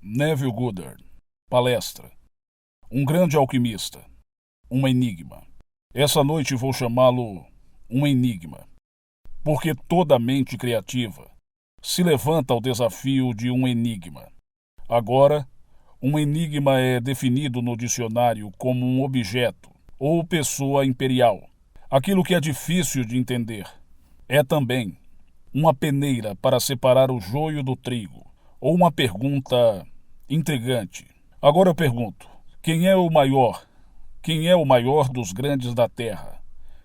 Neville Goddard. Palestra. Um grande alquimista. Um enigma. Essa noite vou chamá-lo um enigma, porque toda mente criativa se levanta ao desafio de um enigma. Agora, um enigma é definido no dicionário como um objeto ou pessoa imperial. Aquilo que é difícil de entender. É também uma peneira para separar o joio do trigo, ou uma pergunta intrigante. Agora eu pergunto, quem é o maior? Quem é o maior dos grandes da terra,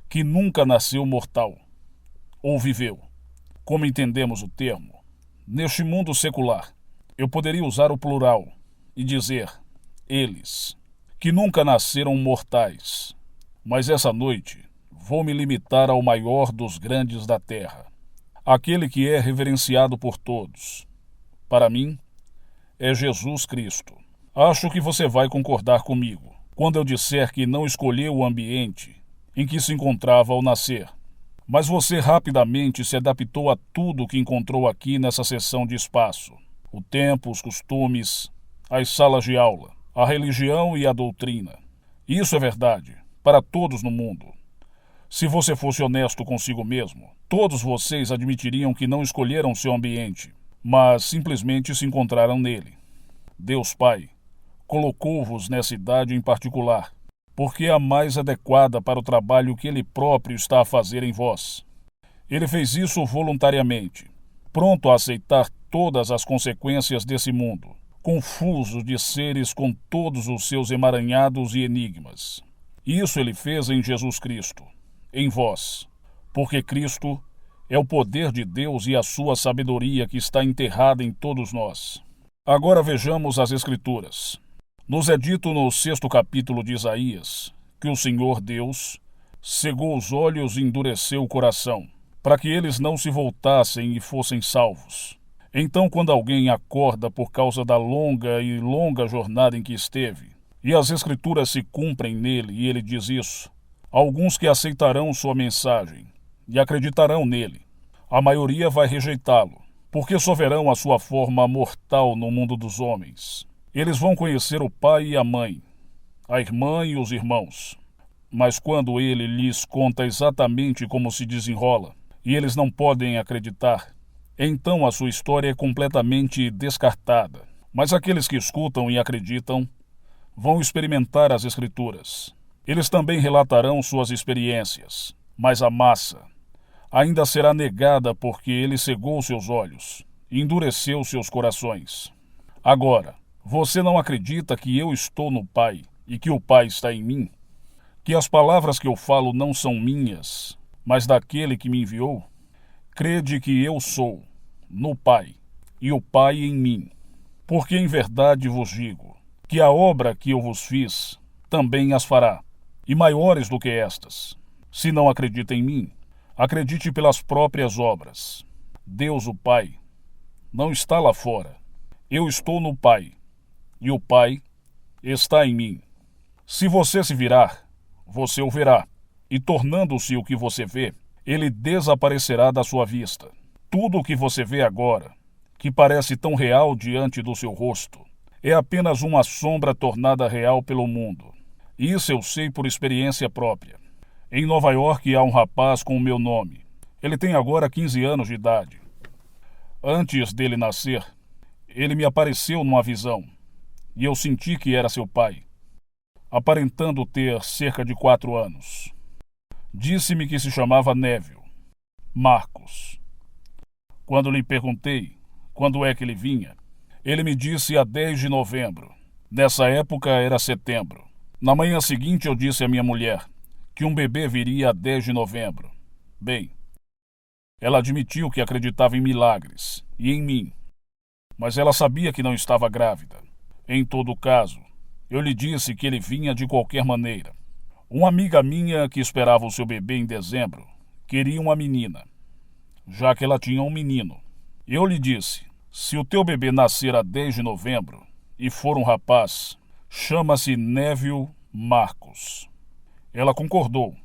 que nunca nasceu mortal, ou viveu? Como entendemos o termo? Neste mundo secular, eu poderia usar o plural e dizer eles, que nunca nasceram mortais. Mas essa noite vou me limitar ao maior dos grandes da terra, aquele que é reverenciado por todos. Para mim, é Jesus Cristo. Acho que você vai concordar comigo quando eu disser que não escolheu o ambiente em que se encontrava ao nascer, mas você rapidamente se adaptou a tudo o que encontrou aqui nessa seção de espaço: o tempo, os costumes, as salas de aula, a religião e a doutrina. Isso é verdade para todos no mundo. Se você fosse honesto consigo mesmo, todos vocês admitiriam que não escolheram seu ambiente, mas simplesmente se encontraram nele. Deus Pai colocou-vos nessa idade em particular, porque é a mais adequada para o trabalho que Ele próprio está a fazer em vós. Ele fez isso voluntariamente, pronto a aceitar todas as consequências desse mundo, confuso de seres com todos os seus emaranhados e enigmas. Isso Ele fez em Jesus Cristo, em vós, porque Cristo é o poder de Deus e a sua sabedoria que está enterrada em todos nós. Agora vejamos as Escrituras. Nos é dito no 6º capítulo de Isaías que o Senhor Deus cegou os olhos e endureceu o coração, para que eles não se voltassem e fossem salvos. Então, quando alguém acorda por causa da longa jornada em que esteve, e as Escrituras se cumprem nele, e ele diz isso, alguns que aceitarão sua mensagem e acreditarão nele, a maioria vai rejeitá-lo, porque só verão a sua forma mortal no mundo dos homens. Eles vão conhecer o pai e a mãe, a irmã e os irmãos. Mas quando ele lhes conta exatamente como se desenrola, e eles não podem acreditar, então a sua história é completamente descartada. Mas aqueles que escutam e acreditam vão experimentar as Escrituras. Eles também relatarão suas experiências, mas a massa ainda será negada porque ele cegou seus olhos e endureceu seus corações. Agora, você não acredita que eu estou no Pai e que o Pai está em mim? Que as palavras que eu falo não são minhas, mas daquele que me enviou? Crede que eu sou no Pai e o Pai em mim. Porque em verdade vos digo que a obra que eu vos fiz também as fará, e maiores do que estas. Se não acredita em mim, acredite pelas próprias obras. Deus, o Pai, não está lá fora. Eu estou no Pai, e o Pai está em mim. Se você se virar, você o verá, e tornando-se o que você vê, ele desaparecerá da sua vista. Tudo o que você vê agora, que parece tão real diante do seu rosto, é apenas uma sombra tornada real pelo mundo. Isso eu sei por experiência própria. Em Nova York há um rapaz com o meu nome. Ele tem agora 15 anos de idade. Antes dele nascer, ele me apareceu numa visão, e eu senti que era seu pai, aparentando ter cerca de 4 anos. Disse-me que se chamava Neville Marcos. Quando lhe perguntei quando é que ele vinha, ele me disse a 10 de novembro. Nessa época era setembro. Na manhã seguinte eu disse à minha mulher que um bebê viria a 10 de novembro. Bem, ela admitiu que acreditava em milagres e em mim, mas ela sabia que não estava grávida. Em todo caso, eu lhe disse que ele vinha de qualquer maneira. Uma amiga minha que esperava o seu bebê em dezembro queria uma menina, já que ela tinha um menino. Eu lhe disse, se o teu bebê nascer a 10 de novembro e for um rapaz, chama-se Neville Marcos. Ela concordou,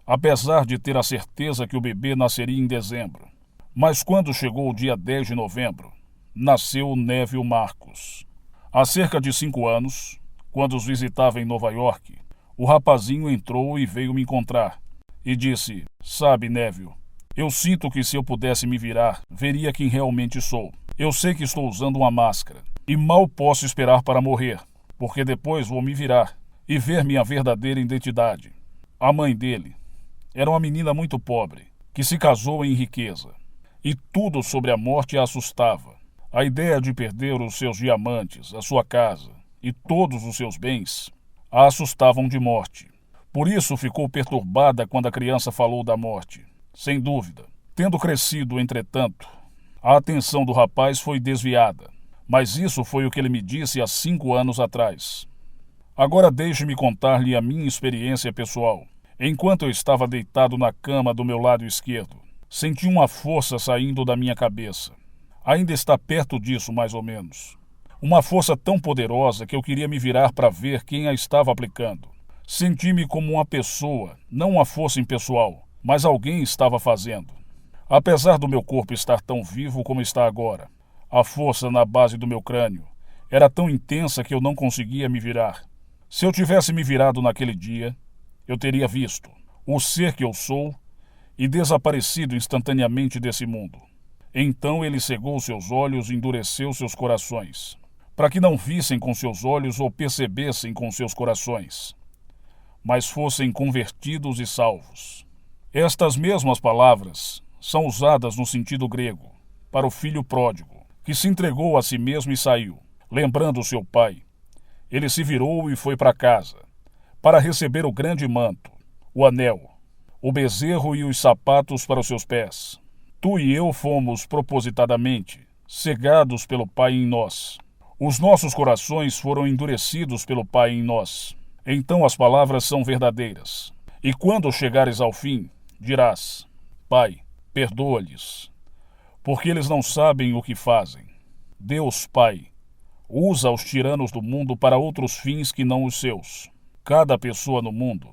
apesar de ter a certeza que o bebê nasceria em dezembro. Mas quando chegou o dia 10 de novembro, nasceu Neville Marcos. Há cerca de 5 anos, quando os visitava em Nova York, o rapazinho entrou e veio me encontrar e disse: "Sabe, Neville, eu sinto que se eu pudesse me virar, veria quem realmente sou. Eu sei que estou usando uma máscara e mal posso esperar para morrer, porque depois vou me virar e ver minha verdadeira identidade." A mãe dele era uma menina muito pobre, que se casou em riqueza, e tudo sobre a morte a assustava. A ideia de perder os seus diamantes, a sua casa e todos os seus bens a assustavam de morte. Por isso ficou perturbada quando a criança falou da morte. Sem dúvida, tendo crescido, entretanto, a atenção do rapaz foi desviada. Mas isso foi o que ele me disse há 5 anos atrás. Agora deixe-me contar-lhe a minha experiência pessoal. Enquanto eu estava deitado na cama do meu lado esquerdo, senti uma força saindo da minha cabeça. Ainda está perto disso, mais ou menos. Uma força tão poderosa que eu queria me virar para ver quem a estava aplicando. Senti-me como uma pessoa, não uma força impessoal, mas alguém estava fazendo. Apesar do meu corpo estar tão vivo como está agora, a força na base do meu crânio era tão intensa que eu não conseguia me virar. Se eu tivesse me virado naquele dia, eu teria visto o ser que eu sou e desaparecido instantaneamente desse mundo. Então ele cegou seus olhos e endureceu seus corações, para que não vissem com seus olhos ou percebessem com seus corações, mas fossem convertidos e salvos. Estas mesmas palavras são usadas no sentido grego para o filho pródigo, que se entregou a si mesmo e saiu, lembrando seu pai. Ele se virou e foi para casa, para receber o grande manto, o anel, o bezerro e os sapatos para os seus pés. Tu e eu fomos propositadamente cegados pelo Pai em nós. Os nossos corações foram endurecidos pelo Pai em nós. Então as palavras são verdadeiras. E quando chegares ao fim, dirás: Pai, perdoa-lhes, porque eles não sabem o que fazem. Deus Pai usa os tiranos do mundo para outros fins que não os seus. Cada pessoa no mundo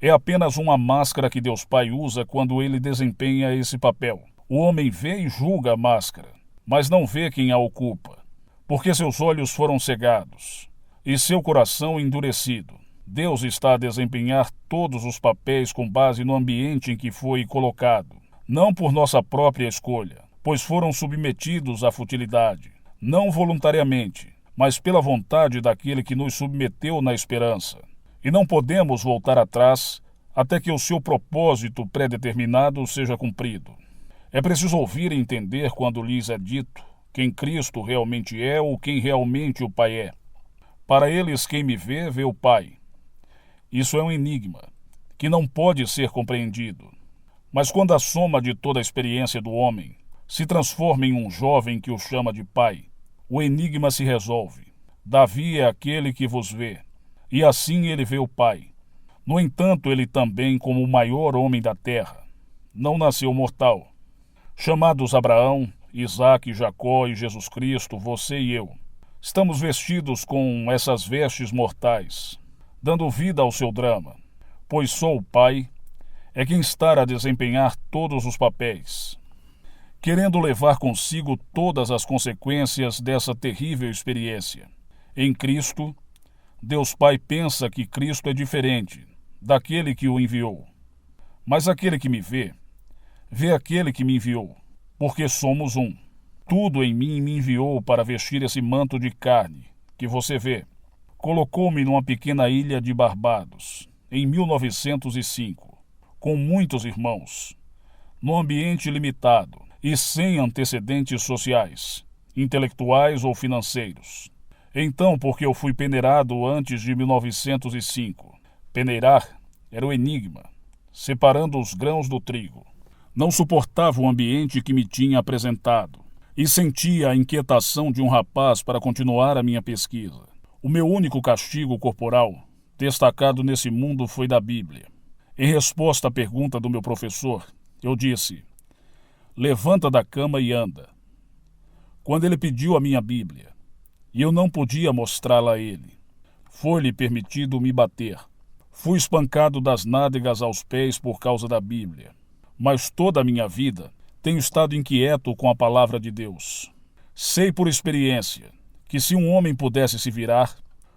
é apenas uma máscara que Deus Pai usa quando ele desempenha esse papel. O homem vê e julga a máscara, mas não vê quem a ocupa, porque seus olhos foram cegados e seu coração endurecido. Deus está a desempenhar todos os papéis com base no ambiente em que foi colocado, não por nossa própria escolha, pois foram submetidos à futilidade, não voluntariamente, mas pela vontade daquele que nos submeteu na esperança. E não podemos voltar atrás até que o seu propósito pré-determinado seja cumprido. É preciso ouvir e entender quando lhes é dito quem Cristo realmente é ou quem realmente o Pai é. Para eles, quem me vê, vê o Pai. Isso é um enigma, que não pode ser compreendido. Mas quando a soma de toda a experiência do homem se transforma em um jovem que o chama de Pai, o enigma se resolve. Davi é aquele que vos vê, e assim ele vê o Pai. No entanto, ele também, como o maior homem da terra, não nasceu mortal. Chamados Abraão, Isaque, Jacó e Jesus Cristo, você e eu, estamos vestidos com essas vestes mortais, dando vida ao seu drama, pois só o Pai é quem está a desempenhar todos os papéis, querendo levar consigo todas as consequências dessa terrível experiência. Em Cristo, Deus Pai pensa que Cristo é diferente daquele que o enviou. Mas aquele que me vê, vê aquele que me enviou, porque somos um. Tudo em mim me enviou para vestir esse manto de carne que você vê. Colocou-me numa pequena ilha de Barbados, em 1905, com muitos irmãos, num ambiente limitado e sem antecedentes sociais, intelectuais ou financeiros. Então, porque eu fui peneirado antes de 1905, peneirar era o enigma, separando os grãos do trigo. Não suportava o ambiente que me tinha apresentado e sentia a inquietação de um rapaz para continuar a minha pesquisa. O meu único castigo corporal, destacado nesse mundo, foi da Bíblia. Em resposta à pergunta do meu professor, eu disse: levanta da cama e anda. Quando ele pediu a minha Bíblia, e eu não podia mostrá-la a ele, foi-lhe permitido me bater. Fui espancado das nádegas aos pés por causa da Bíblia. Mas toda a minha vida tenho estado inquieto com a palavra de Deus. Sei por experiência que se um homem pudesse se virar,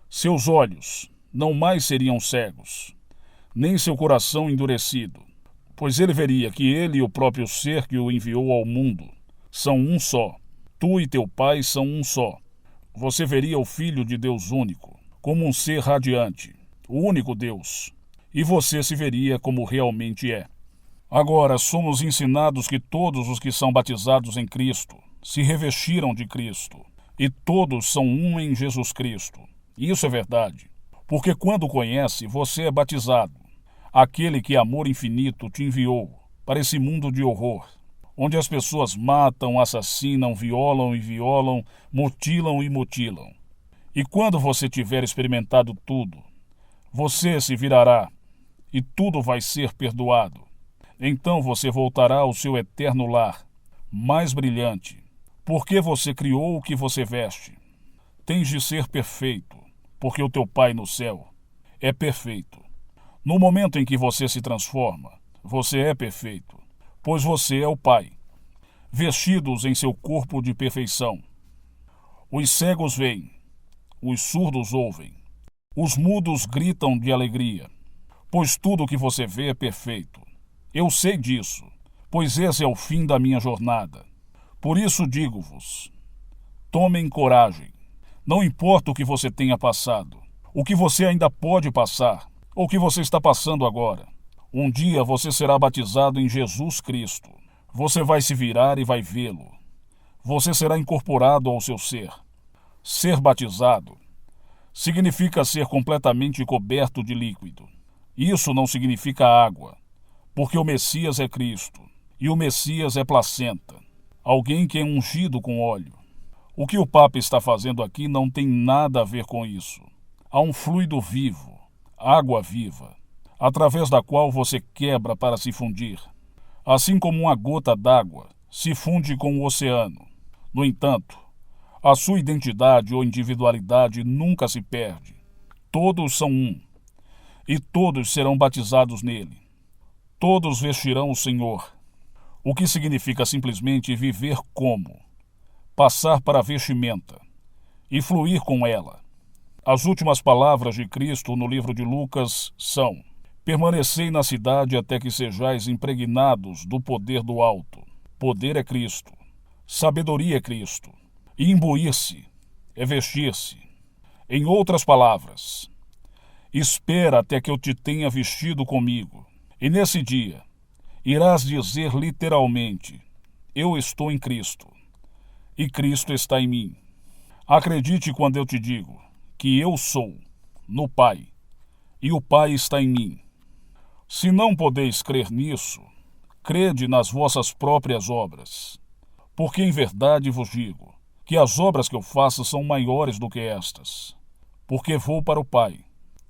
seus olhos não mais seriam cegos, nem seu coração endurecido, pois ele veria que ele e o próprio ser que o enviou ao mundo são um só. Tu e teu Pai são um só. Você veria o Filho de Deus único, como um ser radiante, o único Deus, e você se veria como realmente é. Agora, somos ensinados que todos os que são batizados em Cristo se revestiram de Cristo, e todos são um em Jesus Cristo. Isso é verdade, porque quando conhece, você é batizado. Aquele que amor infinito te enviou para esse mundo de horror, onde as pessoas matam, assassinam, violam, mutilam e mutilam. E quando você tiver experimentado tudo, você se virará e tudo vai ser perdoado. Então você voltará ao seu eterno lar, mais brilhante, porque você criou o que você veste. Tens de ser perfeito, porque o teu Pai no céu é perfeito. No momento em que você se transforma, você é perfeito, pois você é o Pai, vestidos em seu corpo de perfeição. Os cegos veem, os surdos ouvem, os mudos gritam de alegria, pois tudo o que você vê é perfeito. Eu sei disso, pois esse é o fim da minha jornada. Por isso digo-vos, tomem coragem. Não importa o que você tenha passado, o que você ainda pode passar, ou o que você está passando agora. Um dia você será batizado em Jesus Cristo. Você vai se virar e vai vê-lo. Você será incorporado ao seu ser. Ser batizado significa ser completamente coberto de líquido. Isso não significa água, porque o Messias é Cristo, e o Messias é placenta, alguém que é ungido com óleo. O que o Papa está fazendo aqui não tem nada a ver com isso. Há um fluido vivo, água viva, através da qual você quebra para se fundir, assim como uma gota d'água se funde com o oceano. No entanto, a sua identidade ou individualidade nunca se perde. Todos são um, e todos serão batizados nele. Todos vestirão o Senhor, o que significa simplesmente viver como, passar para a vestimenta e fluir com ela. As últimas palavras de Cristo no livro de Lucas são: permanecei na cidade até que sejais impregnados do poder do alto. Poder é Cristo, sabedoria é Cristo, e imbuir-se é vestir-se. Em outras palavras, espera até que eu te tenha vestido comigo, e nesse dia irás dizer literalmente: eu estou em Cristo, e Cristo está em mim. Acredite quando eu te digo que eu sou no Pai, e o Pai está em mim. Se não podeis crer nisso, crede nas vossas próprias obras. Porque em verdade vos digo que as obras que eu faço são maiores do que estas. Porque vou para o Pai.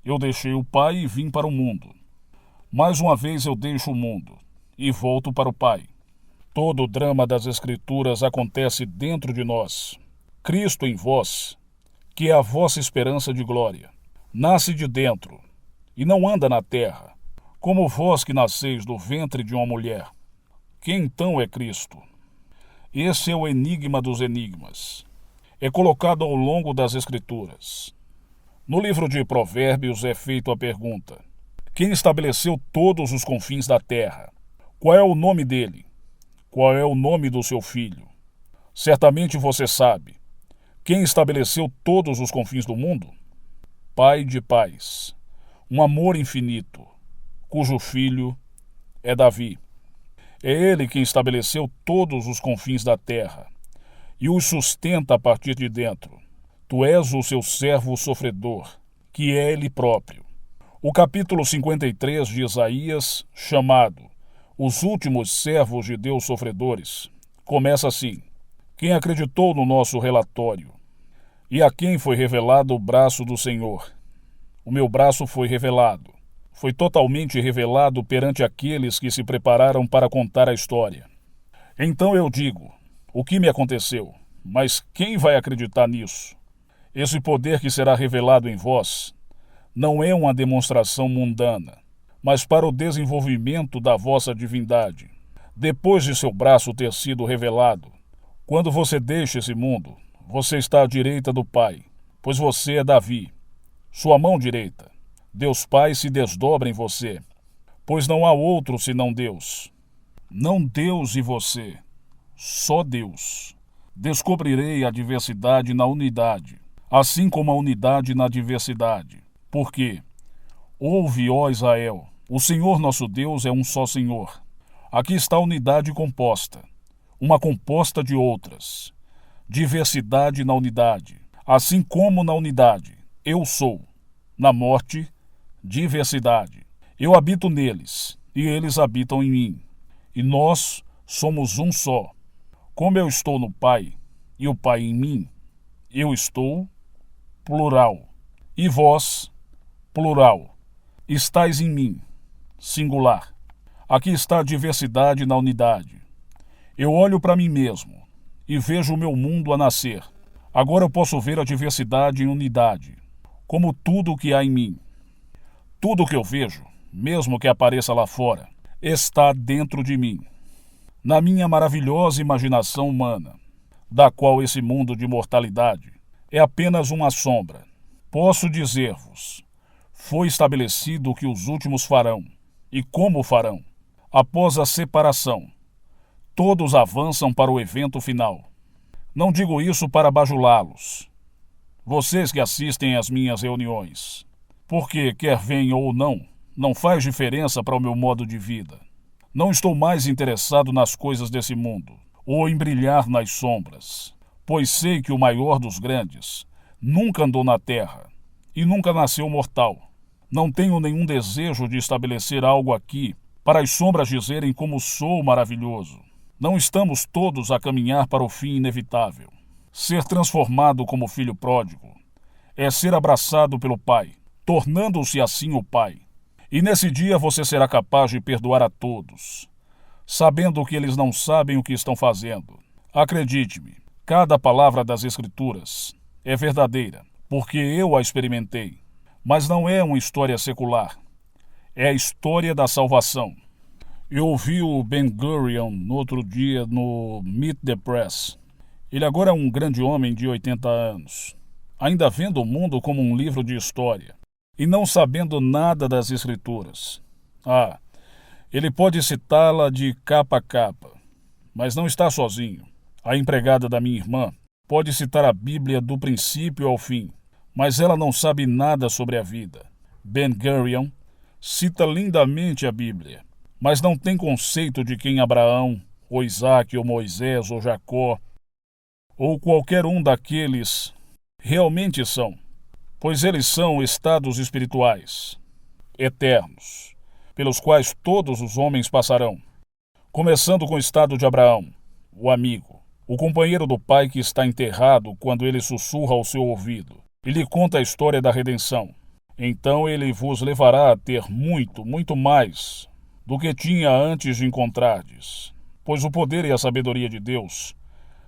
Eu deixei o Pai e vim para o mundo. Mais uma vez eu deixo o mundo e volto para o Pai. Todo o drama das Escrituras acontece dentro de nós. Cristo em vós, que é a vossa esperança de glória, nasce de dentro e não anda na terra, como vós que nasceis do ventre de uma mulher. Quem então é Cristo? Esse é o enigma dos enigmas. É colocado ao longo das Escrituras. No livro de Provérbios é feita a pergunta: quem estabeleceu todos os confins da terra? Qual é o nome dele? Qual é o nome do seu filho? Certamente você sabe. Quem estabeleceu todos os confins do mundo? Pai de paz, um amor infinito, cujo filho é Davi. É ele quem estabeleceu todos os confins da terra e os sustenta a partir de dentro. Tu és o seu servo sofredor, que é ele próprio. O capítulo 53 de Isaías, chamado Os Últimos Servos de Deus Sofredores, começa assim: quem acreditou no nosso relatório e a quem foi revelado o braço do Senhor? O meu braço foi revelado. Foi totalmente revelado perante aqueles que se prepararam para contar a história. Então eu digo: o que me aconteceu? Mas quem vai acreditar nisso? Esse poder que será revelado em vós não é uma demonstração mundana, mas para o desenvolvimento da vossa divindade. Depois de seu braço ter sido revelado, quando você deixa esse mundo, você está à direita do Pai, pois você é Davi, sua mão direita. Deus Pai se desdobra em você, pois não há outro senão Deus. Não Deus e você, só Deus. Descobrirei a diversidade na unidade, assim como a unidade na diversidade. Porque, ouve, ó Israel, o Senhor nosso Deus é um só Senhor. Aqui está a unidade composta, uma composta de outras. Diversidade na unidade, assim como na unidade, eu sou. Na morte, diversidade. Eu habito neles, e eles habitam em mim. E nós somos um só. Como eu estou no Pai, e o Pai em mim, eu estou, plural. E vós, plural. Estais em mim, singular. Aqui está a diversidade na unidade. Eu olho para mim mesmo e vejo o meu mundo a nascer. Agora eu posso ver a diversidade em unidade, como tudo o que há em mim. Tudo o que eu vejo, mesmo que apareça lá fora, está dentro de mim. Na minha maravilhosa imaginação humana, da qual esse mundo de mortalidade é apenas uma sombra. Posso dizer-vos, foi estabelecido o que os últimos farão, e como farão. Após a separação, todos avançam para o evento final. Não digo isso para bajulá-los, vocês que assistem às minhas reuniões, porque, quer venham ou não faz diferença para o meu modo de vida. Não estou mais interessado nas coisas desse mundo, ou em brilhar nas sombras, pois sei que o maior dos grandes nunca andou na terra e nunca nasceu mortal. Não tenho nenhum desejo de estabelecer algo aqui para as sombras dizerem como sou maravilhoso. Não estamos todos a caminhar para o fim inevitável. Ser transformado como filho pródigo é ser abraçado pelo Pai, tornando-se assim o Pai. E nesse dia você será capaz de perdoar a todos, sabendo que eles não sabem o que estão fazendo. Acredite-me, cada palavra das Escrituras é verdadeira, porque eu a experimentei. Mas não é uma história secular. É a história da salvação. Eu ouvi o Ben Gurion no outro dia no Meet the Press. Ele agora é um grande homem de 80 anos, ainda vendo o mundo como um livro de história e não sabendo nada das Escrituras. Ele pode citá-la de capa a capa, mas não está sozinho. A empregada da minha irmã pode citar a Bíblia do princípio ao fim, mas ela não sabe nada sobre a vida. Ben Gurion cita lindamente a Bíblia, mas não tem conceito de quem Abraão, ou Isaac, ou Moisés, ou Jacó, ou qualquer um daqueles realmente são, pois eles são estados espirituais, eternos, pelos quais todos os homens passarão, começando com o estado de Abraão, o amigo, o companheiro do pai que está enterrado quando ele sussurra ao seu ouvido e lhe conta a história da redenção. Então ele vos levará a ter muito, muito mais do que tinha antes de encontrardes, pois o poder e a sabedoria de Deus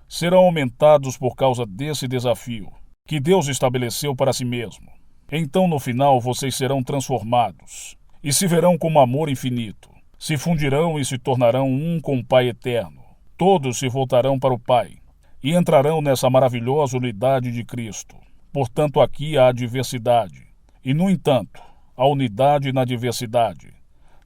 serão aumentados por causa desse desafio que Deus estabeleceu para si mesmo. Então no final vocês serão transformados e se verão como amor infinito, se fundirão e se tornarão um com o Pai eterno. Todos se voltarão para o Pai e entrarão nessa maravilhosa unidade de Cristo. Portanto, aqui há diversidade, e, no entanto, a unidade na diversidade,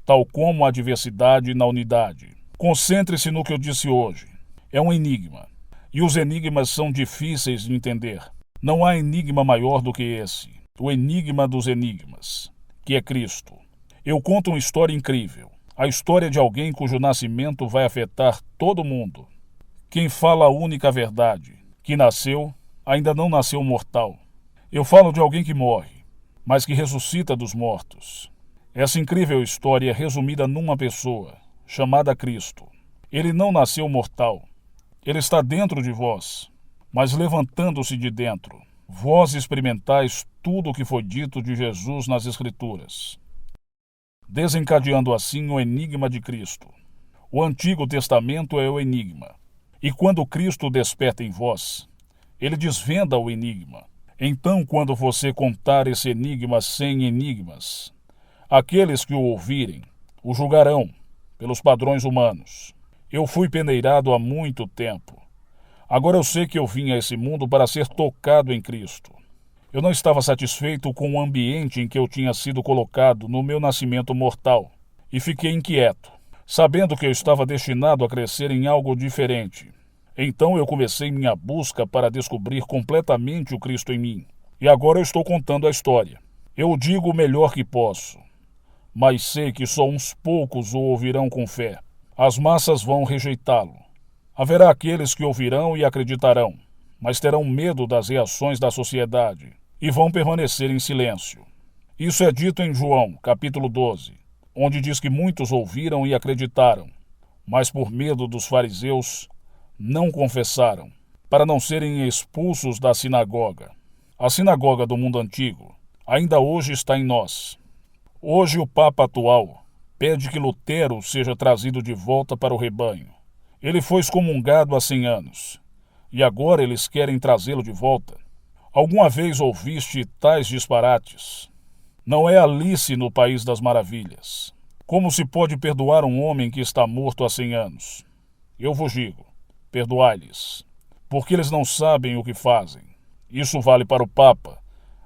tal como a diversidade na unidade. Concentre-se no que eu disse hoje. É um enigma, e os enigmas são difíceis de entender. Não há enigma maior do que esse, o enigma dos enigmas, que é Cristo. Eu conto uma história incrível, a história de alguém cujo nascimento vai afetar todo mundo. Quem fala a única verdade, que nasceu, ainda não nasceu mortal. Eu falo de alguém que morre, mas que ressuscita dos mortos. Essa incrível história é resumida numa pessoa, chamada Cristo. Ele não nasceu mortal. Ele está dentro de vós, mas levantando-se de dentro. Vós experimentais tudo o que foi dito de Jesus nas Escrituras, desencadeando assim o enigma de Cristo. O Antigo Testamento é o enigma, e quando Cristo desperta em vós, ele desvenda o enigma. Então, quando você contar esse enigma sem enigmas, aqueles que o ouvirem o julgarão pelos padrões humanos. Eu fui peneirado há muito tempo. Agora eu sei que eu vim a esse mundo para ser tocado em Cristo. Eu não estava satisfeito com o ambiente em que eu tinha sido colocado no meu nascimento mortal e fiquei inquieto, sabendo que eu estava destinado a crescer em algo diferente. Então eu comecei minha busca para descobrir completamente o Cristo em mim. E agora eu estou contando a história. Eu o digo o melhor que posso, mas sei que só uns poucos o ouvirão com fé. As massas vão rejeitá-lo. Haverá aqueles que ouvirão e acreditarão, mas terão medo das reações da sociedade e vão permanecer em silêncio. Isso é dito em João, capítulo 12, onde diz que muitos ouviram e acreditaram, mas por medo dos fariseus não confessaram, para não serem expulsos da sinagoga. A sinagoga do mundo antigo ainda hoje está em nós. Hoje o Papa atual pede que Lutero seja trazido de volta para o rebanho. Ele foi excomungado há 100 anos, e agora eles querem trazê-lo de volta. Alguma vez ouviste tais disparates? Não é Alice no País das Maravilhas. Como se pode perdoar um homem que está morto há 100 anos? Eu vos digo, perdoai-lhes, porque eles não sabem o que fazem. Isso vale para o Papa,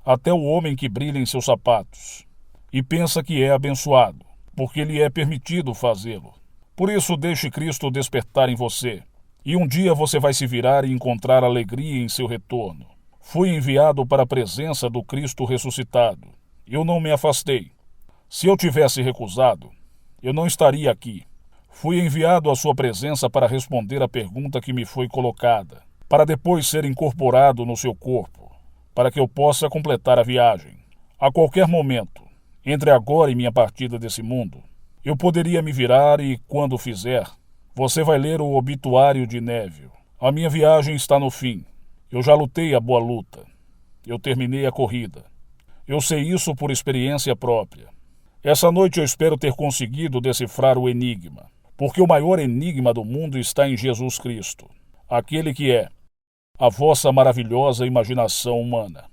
até o homem que brilha em seus sapatos, e pensa que é abençoado, porque lhe é permitido fazê-lo. Por isso deixe Cristo despertar em você, e um dia você vai se virar e encontrar alegria em seu retorno. Fui enviado para a presença do Cristo ressuscitado. Eu não me afastei. Se eu tivesse recusado, eu não estaria aqui. Fui enviado à sua presença para responder a pergunta que me foi colocada, para depois ser incorporado no seu corpo, para que eu possa completar a viagem. A qualquer momento, entre agora e minha partida desse mundo, eu poderia me virar e, quando o fizer, você vai ler o obituário de Neville. A minha viagem está no fim. Eu já lutei a boa luta. Eu terminei a corrida. Eu sei isso por experiência própria. Essa noite eu espero ter conseguido decifrar o enigma, porque o maior enigma do mundo está em Jesus Cristo, aquele que é a vossa maravilhosa imaginação humana.